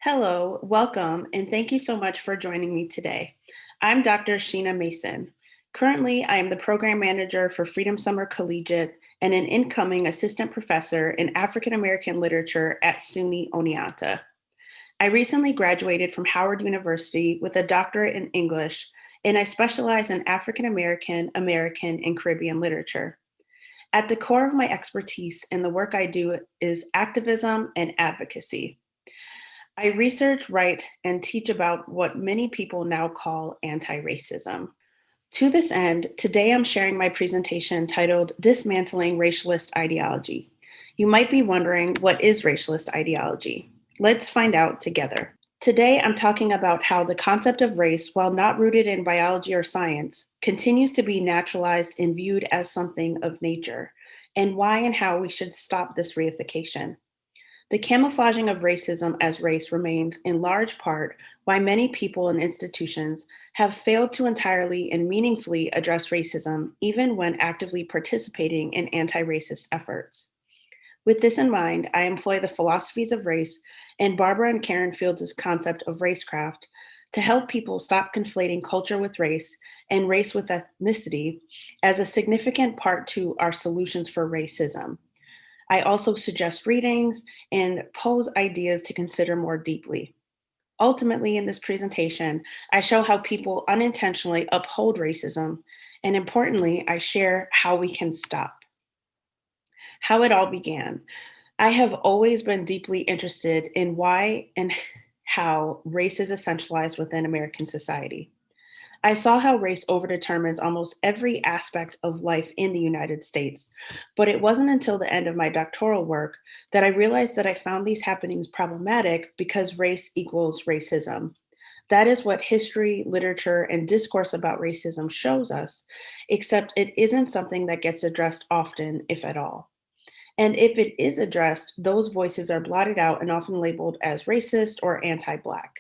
Hello, welcome, and thank you so much for joining me today. I'm Dr. Sheena Mason. Currently, I am the program manager for Freedom Summer Collegiate and an incoming assistant professor in African American literature at SUNY Oneonta. I recently graduated from Howard University with a doctorate in English, and I specialize in African American, American, and Caribbean literature. At the core of my expertise in the work I do is activism and advocacy. I research, write, and teach about what many people now call anti-racism. To this end, today I'm sharing my presentation titled Dismantling Racialist Ideology. You might be wondering, what is racialist ideology? Let's find out together. Today, I'm talking about how the concept of race, while not rooted in biology or science, continues to be naturalized and viewed as something of nature, and why and how we should stop this reification. The camouflaging of racism as race remains, in large part, why many people and institutions have failed to entirely and meaningfully address racism, even when actively participating in anti racist efforts. With this in mind, I employ the philosophies of race and Barbara and Karen Fields' concept of racecraft to help people stop conflating culture with race and race with ethnicity as a significant part to our solutions for racism. I also suggest readings and pose ideas to consider more deeply. Ultimately, in this presentation, I show how people unintentionally uphold racism, and importantly, I share how we can stop. How it all began. I have always been deeply interested in why and how race is essentialized within American society. I saw how race overdetermines almost every aspect of life in the United States, but it wasn't until the end of my doctoral work that I realized that I found these happenings problematic because race equals racism. That is what history, literature, and discourse about racism shows us, except it isn't something that gets addressed often, if at all. And if it is addressed, those voices are blotted out and often labeled as racist or anti Black.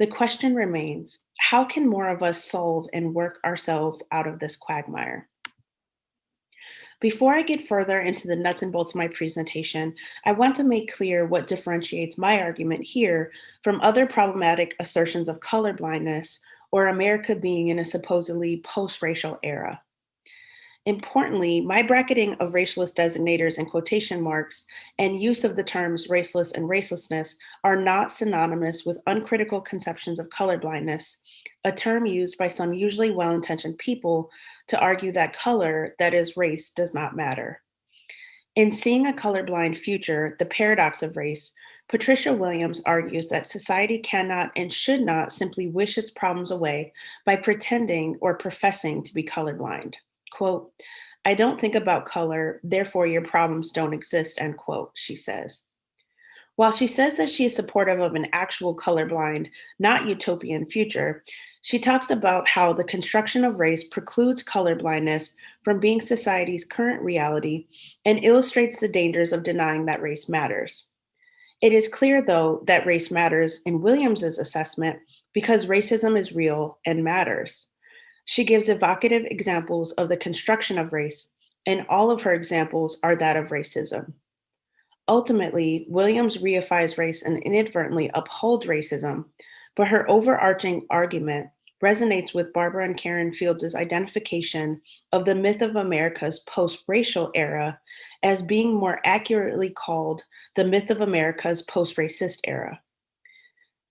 The question remains, how can more of us solve and work ourselves out of this quagmire? Before I get further into the nuts and bolts of my presentation, I want to make clear what differentiates my argument here from other problematic assertions of colorblindness or America being in a supposedly post racial era. Importantly, my bracketing of racialist designators and quotation marks and use of the terms raceless and racelessness are not synonymous with uncritical conceptions of colorblindness, a term used by some usually well intentioned people to argue that color, that is, race, does not matter. In Seeing a Colorblind Future, The Paradox of Race, Patricia Williams argues that society cannot and should not simply wish its problems away by pretending or professing to be colorblind. Quote, I don't think about color, therefore your problems don't exist, end quote, she says. While she says that she is supportive of an actual colorblind, not utopian future, she talks about how the construction of race precludes colorblindness from being society's current reality and illustrates the dangers of denying that race matters. It is clear, though, that race matters in Williams's assessment because racism is real and matters. She gives evocative examples of the construction of race, and all of her examples are that of racism. Ultimately, Williams reifies race and inadvertently upholds racism, but her overarching argument resonates with Barbara and Karen Fields' identification of the myth of America's post-racial era as being more accurately called the myth of America's post-racist era.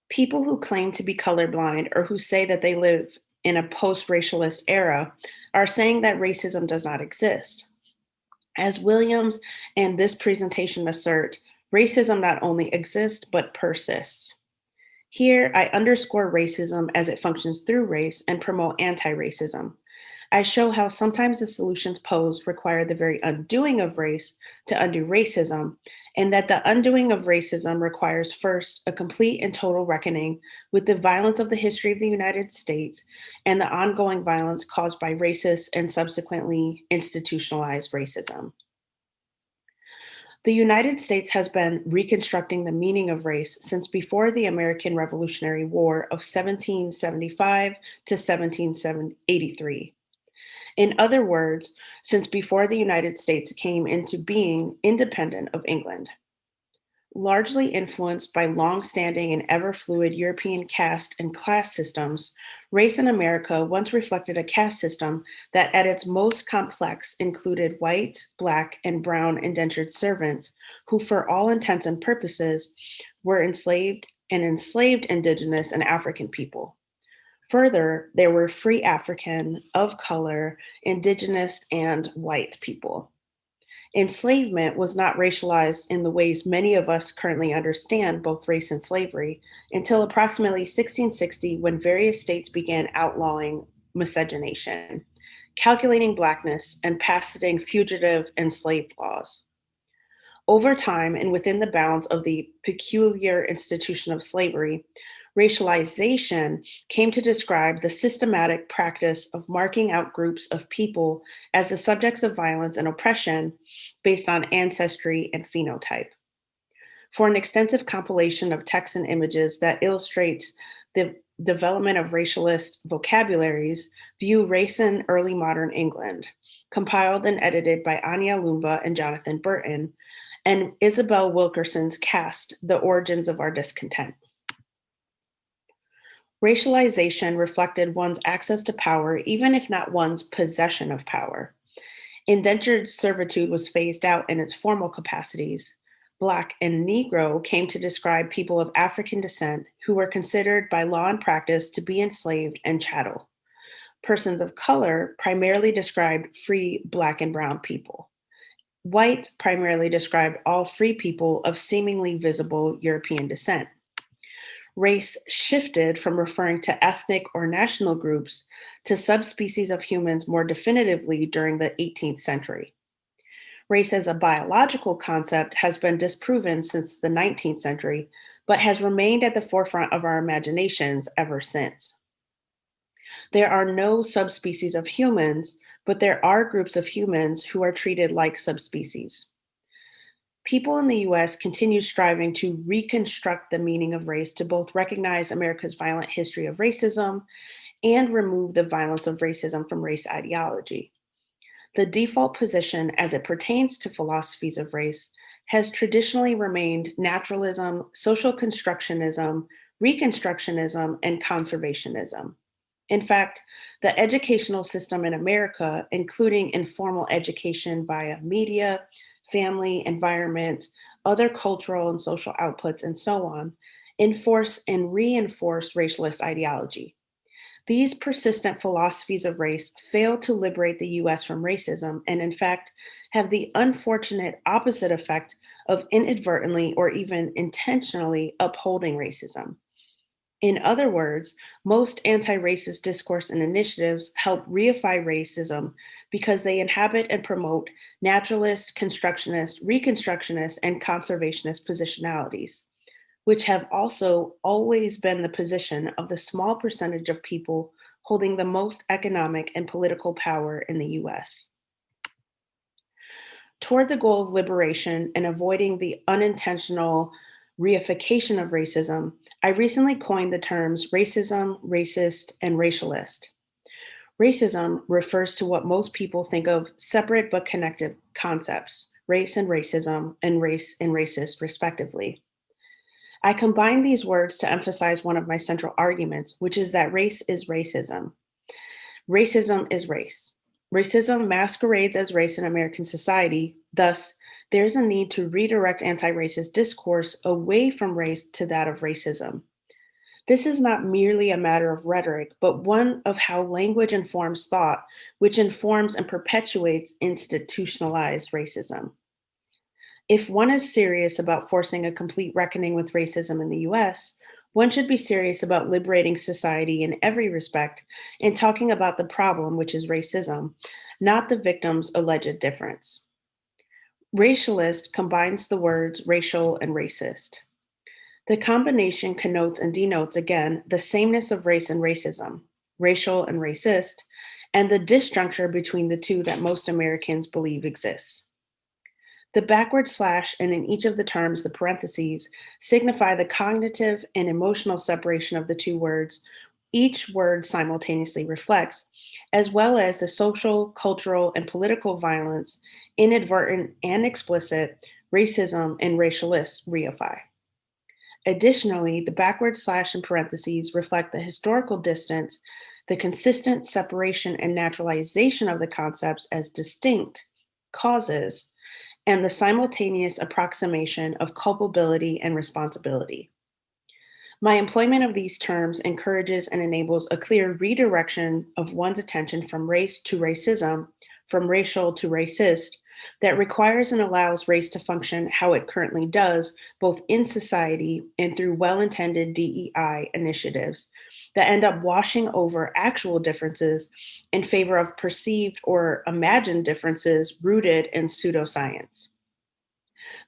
People who claim to be colorblind or who say that they live in a post-racialist era are saying that racism does not exist. As Williams and this presentation assert, racism not only exists, but persists. Here, I underscore racism as it functions through race and promote anti racism. I show how sometimes the solutions posed require the very undoing of race to undo racism, and that the undoing of racism requires first a complete and total reckoning with the violence of the history of the United States and the ongoing violence caused by racist and subsequently institutionalized racism. The United States has been reconstructing the meaning of race since before the American Revolutionary War of 1775 to 1783. In other words, since before the United States came into being independent of England. Largely influenced by long-standing and ever-fluid European caste and class systems, race in America once reflected a caste system that at its most complex included white, black, and brown indentured servants who, for all intents and purposes, were enslaved indigenous and African people. Further, there were free African, of color, indigenous, and white people. Enslavement was not racialized in the ways many of us currently understand both race and slavery until approximately 1660, when various states began outlawing miscegenation, calculating Blackness, and passing fugitive and slave laws. Over time, and within the bounds of the peculiar institution of slavery, racialization came to describe the systematic practice of marking out groups of people as the subjects of violence and oppression based on ancestry and phenotype. For an extensive compilation of texts and images that illustrate the development of racialist vocabularies, view Race in Early Modern England, compiled and edited by Anya Lumba and Jonathan Burton, and Isabel Wilkerson's cast, The Origins of Our Discontent. Racialization reflected one's access to power, even if not one's possession of power. Indentured servitude was phased out in its formal capacities. Black and Negro came to describe people of African descent who were considered by law and practice to be enslaved and chattel. Persons of color primarily described free Black and brown people. White primarily described all free people of seemingly visible European descent. Race shifted from referring to ethnic or national groups to subspecies of humans more definitively during the 18th century. Race as a biological concept has been disproven since the 19th century, but has remained at the forefront of our imaginations ever since. There are no subspecies of humans, but there are groups of humans who are treated like subspecies. People in the US continue striving to reconstruct the meaning of race to both recognize America's violent history of racism and remove the violence of racism from race ideology. The default position as it pertains to philosophies of race has traditionally remained naturalism, social constructionism, reconstructionism, and conservationism. In fact, the educational system in America, including informal education via media, family, environment, other cultural and social outputs, and so on, enforce and reinforce racialist ideology. These persistent philosophies of race fail to liberate the US from racism and, in fact, have the unfortunate opposite effect of inadvertently or even intentionally upholding racism. In other words, most anti racist discourse and initiatives help reify racism because they inhabit and promote naturalist, constructionist, reconstructionist, and conservationist positionalities, which have also always been the position of the small percentage of people holding the most economic and political power in the US. Toward the goal of liberation and avoiding the unintentional reification of racism, I recently coined the terms racism, racist, and racialist. Racism refers to what most people think of separate but connected concepts, race and racism, and race and racist, respectively. I combine these words to emphasize one of my central arguments, which is that race is racism. Racism is race. Racism masquerades as race in American society. Thus, there's a need to redirect anti racist discourse away from race to that of racism. This is not merely a matter of rhetoric, but one of how language informs thought, which informs and perpetuates institutionalized racism. If one is serious about forcing a complete reckoning with racism in the US, one should be serious about liberating society in every respect and talking about the problem, which is racism, not the victim's alleged difference. Racialist combines the words racial and racist. The combination connotes and denotes, again, the sameness of race and racism, racial and racist, and the disjuncture between the two that most Americans believe exists. The backward slash and in each of the terms, the parentheses, signify the cognitive and emotional separation of the two words each word simultaneously reflects, as well as the social, cultural, and political violence, inadvertent and explicit, racism, and racialists reify. Additionally, the backward slash in parentheses reflect the historical distance, the consistent separation and naturalization of the concepts as distinct causes, and the simultaneous approximation of culpability and responsibility. My employment of these terms encourages and enables a clear redirection of one's attention from race to racism, from racial to racist, that requires and allows race to function how it currently does, both in society and through well intended DEI initiatives that end up washing over actual differences in favor of perceived or imagined differences rooted in pseudoscience.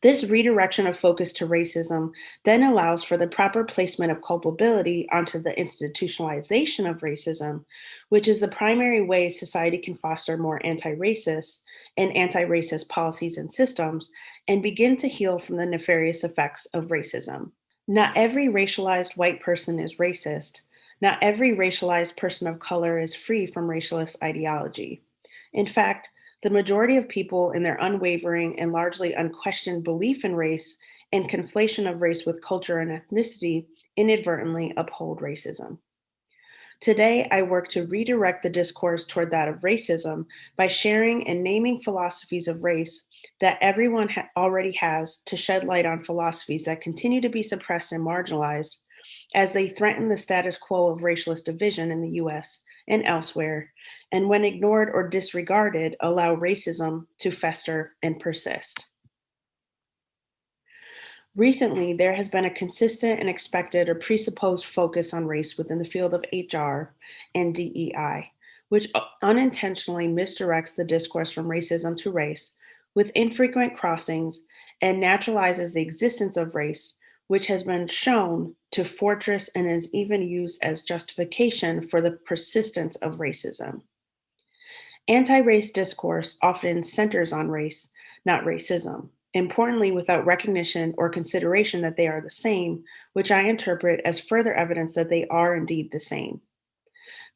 This redirection of focus to racism then allows for the proper placement of culpability onto the institutionalization of racism, which is the primary way society can foster more anti-racist and anti-racist policies and systems and begin to heal from the nefarious effects of racism. Not every racialized white person is racist. Not every racialized person of color is free from racialist ideology. In fact, the majority of people, in their unwavering and largely unquestioned belief in race and conflation of race with culture and ethnicity, inadvertently uphold racism. Today, I work to redirect the discourse toward that of racism by sharing and naming philosophies of race that everyone already has to shed light on philosophies that continue to be suppressed and marginalized as they threaten the status quo of racialist division in the US and elsewhere, and when ignored or disregarded, allow racism to fester and persist. Recently, there has been a consistent and expected or presupposed focus on race within the field of HR and DEI, which unintentionally misdirects the discourse from racism to race with infrequent crossings and naturalizes the existence of race, which has been shown to fortress and is even used as justification for the persistence of racism. Anti-race discourse often centers on race, not racism. Importantly, without recognition or consideration that they are the same, which I interpret as further evidence that they are indeed the same.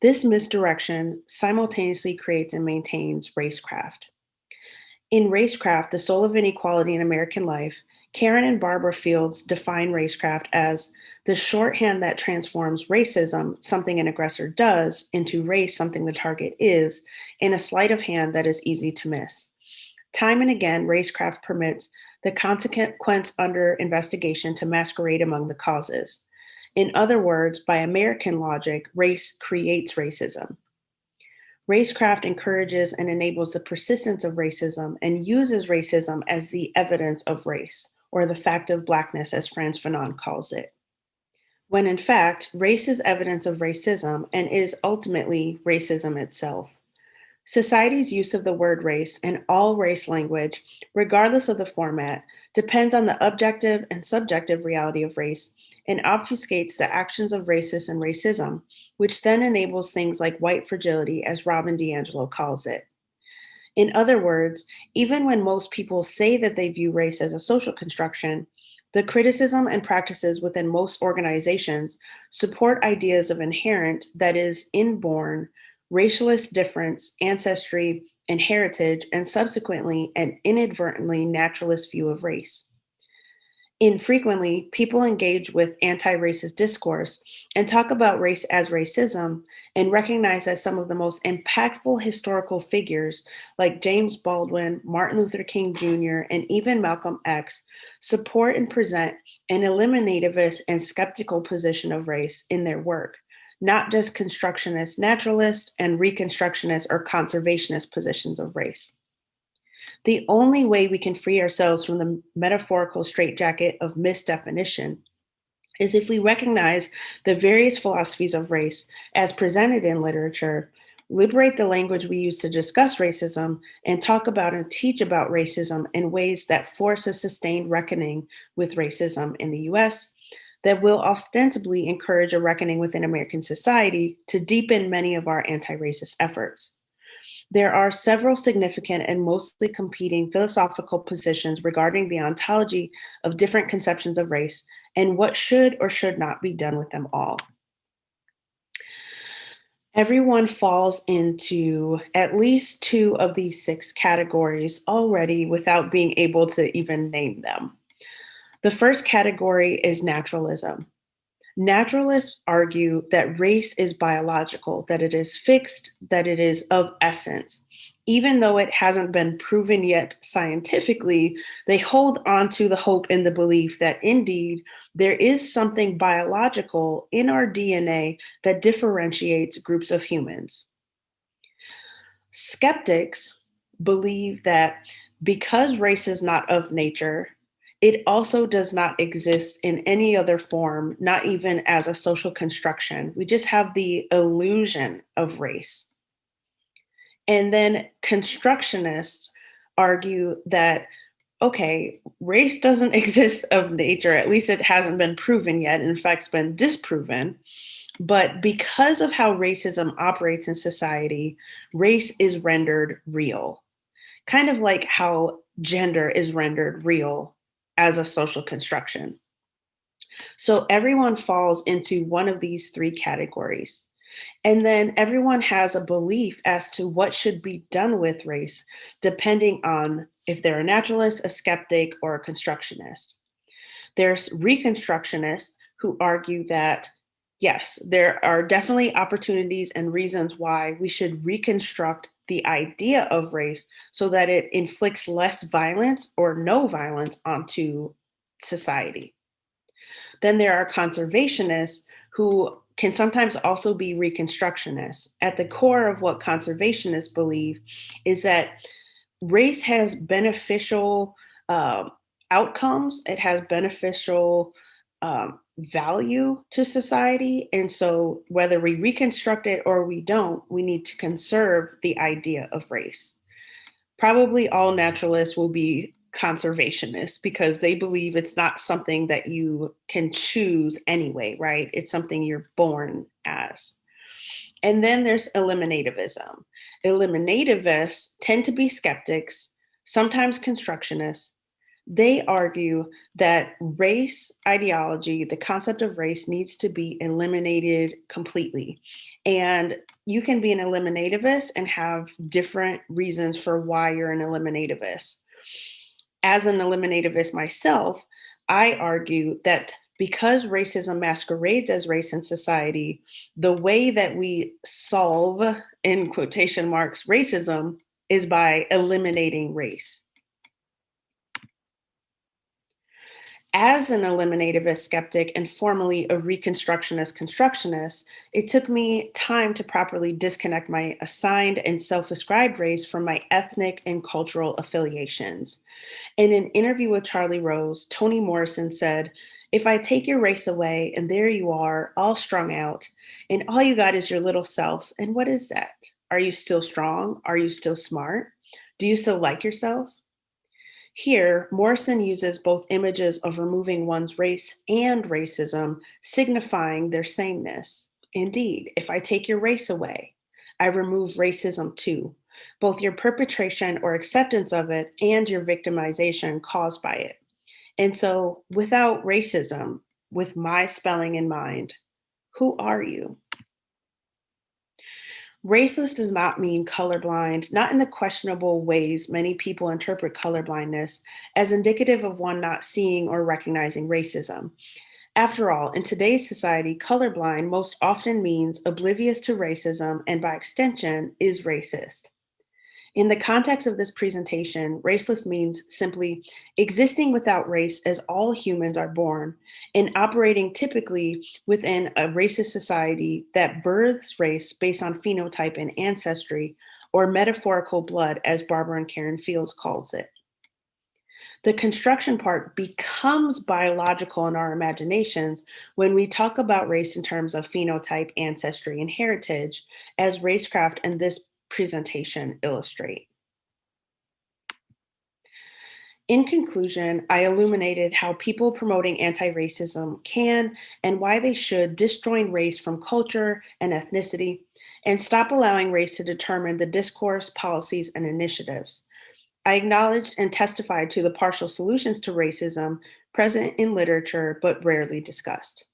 This misdirection simultaneously creates and maintains racecraft. In Racecraft, The Soul of Inequality in American Life, Karen and Barbara Fields define racecraft as the shorthand that transforms racism, something an aggressor does, into race, something the target is, in a sleight of hand that is easy to miss. Time and again, racecraft permits the consequence under investigation to masquerade among the causes. In other words, by American logic, race creates racism. Racecraft encourages and enables the persistence of racism and uses racism as the evidence of race, or the fact of Blackness, as Frantz Fanon calls it. When in fact, race is evidence of racism and is ultimately racism itself. Society's use of the word race and all race language, regardless of the format, depends on the objective and subjective reality of race and obfuscates the actions of racists and racism, which then enables things like white fragility, as Robin DiAngelo calls it. In other words, even when most people say that they view race as a social construction, the criticism and practices within most organizations support ideas of inherent, that is, inborn, racialist difference, ancestry, and heritage, and subsequently and inadvertently naturalist view of race. Infrequently, people engage with anti-racist discourse and talk about race as racism and recognize that some of the most impactful historical figures like James Baldwin, Martin Luther King Jr., and even Malcolm X support and present an eliminativist and skeptical position of race in their work, not just constructionist, naturalist, and reconstructionist or conservationist positions of race. The only way we can free ourselves from the metaphorical straitjacket of misdefinition is if we recognize the various philosophies of race as presented in literature, liberate the language we use to discuss racism, and talk about and teach about racism in ways that force a sustained reckoning with racism in the US, that will ostensibly encourage a reckoning within American society to deepen many of our anti-racist efforts. There are several significant and mostly competing philosophical positions regarding the ontology of different conceptions of race and what should or should not be done with them all. Everyone falls into at least two of these six categories already without being able to even name them. The first category is naturalism. Naturalists argue that race is biological, that it is fixed, that it is of essence. Even though it hasn't been proven yet scientifically, they hold on to the hope and the belief that indeed there is something biological in our DNA that differentiates groups of humans. Skeptics believe that because race is not of nature, it also does not exist in any other form, not even as a social construction. We just have the illusion of race. And then constructionists argue that, okay, race doesn't exist of nature, at least it hasn't been proven yet. In fact, it's been disproven. But because of how racism operates in society, race is rendered real, kind of like how gender is rendered real as a social construction. So everyone falls into one of these three categories. And then everyone has a belief as to what should be done with race, depending on if they're a naturalist, a skeptic, or a constructionist. There's reconstructionists who argue that, yes, there are definitely opportunities and reasons why we should reconstruct the idea of race so that it inflicts less violence or no violence onto society. Then there are conservationists who can sometimes also be reconstructionists. At the core of what conservationists believe is that race has beneficial outcomes, it has beneficial value to society. And so, whether we reconstruct it or we don't, we need to conserve the idea of race. Probably all naturalists will be conservationists because they believe it's not something that you can choose anyway, right? It's something you're born as. And then there's eliminativism. Eliminativists tend to be skeptics, sometimes constructionists. They argue that race ideology, the concept of race, needs to be eliminated completely. And you can be an eliminativist and have different reasons for why you're an eliminativist. As an eliminativist myself, I argue that because racism masquerades as race in society, the way that we solve, in quotation marks, racism is by eliminating race. As an eliminativist skeptic and formerly a reconstructionist constructionist, it took me time to properly disconnect my assigned and self described race from my ethnic and cultural affiliations. In an interview with Charlie Rose, Toni Morrison said, "If I take your race away and there you are, all strung out, and all you got is your little self, and what is that? Are you still strong? Are you still smart? Do you still like yourself?" Here, Morrison uses both images of removing one's race and racism, signifying their sameness. Indeed, if I take your race away, I remove racism too, both your perpetration or acceptance of it and your victimization caused by it. And so, without racism, with my spelling in mind, who are you? Raceless does not mean colorblind, not in the questionable ways many people interpret colorblindness as indicative of one not seeing or recognizing racism. After all, in today's society, colorblind most often means oblivious to racism and by extension is racist. In the context of this presentation, raceless means simply existing without race as all humans are born and operating typically within a racist society that births race based on phenotype and ancestry, or metaphorical blood, as Barbara and Karen Fields calls it. The construction part becomes biological in our imaginations when we talk about race in terms of phenotype, ancestry, and heritage, as racecraft and this presentation illustrate. In conclusion, I illuminated how people promoting anti racism can and why they should disjoin race from culture and ethnicity and stop allowing race to determine the discourse, policies, and initiatives. I acknowledged and testified to the partial solutions to racism present in literature but rarely discussed.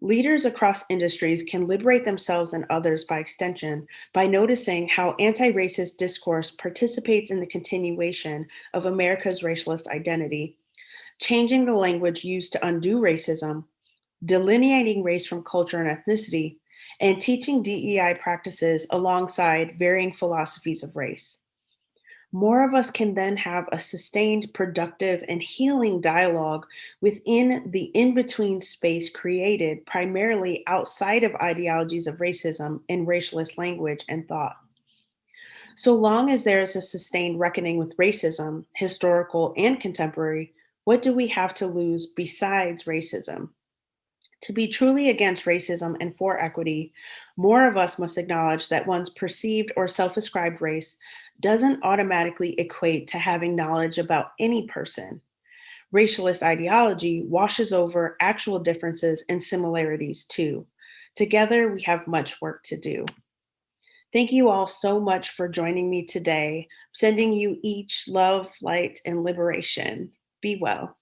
Leaders across industries can liberate themselves and others by extension by noticing how anti racist discourse participates in the continuation of America's racialist identity, changing the language used to undo racism, delineating race from culture and ethnicity, and teaching DEI practices alongside varying philosophies of race. More of us can then have a sustained, productive, and healing dialogue within the in between space created primarily outside of ideologies of racism and racialist language and thought. So long as there is a sustained reckoning with racism, historical and contemporary, what do we have to lose besides racism? To be truly against racism and for equity, more of us must acknowledge that one's perceived or self ascribed race doesn't automatically equate to having knowledge about any person. Racialist ideology washes over actual differences and similarities too. Together, we have much work to do. Thank you all so much for joining me today, sending you each love, light, and liberation. Be well.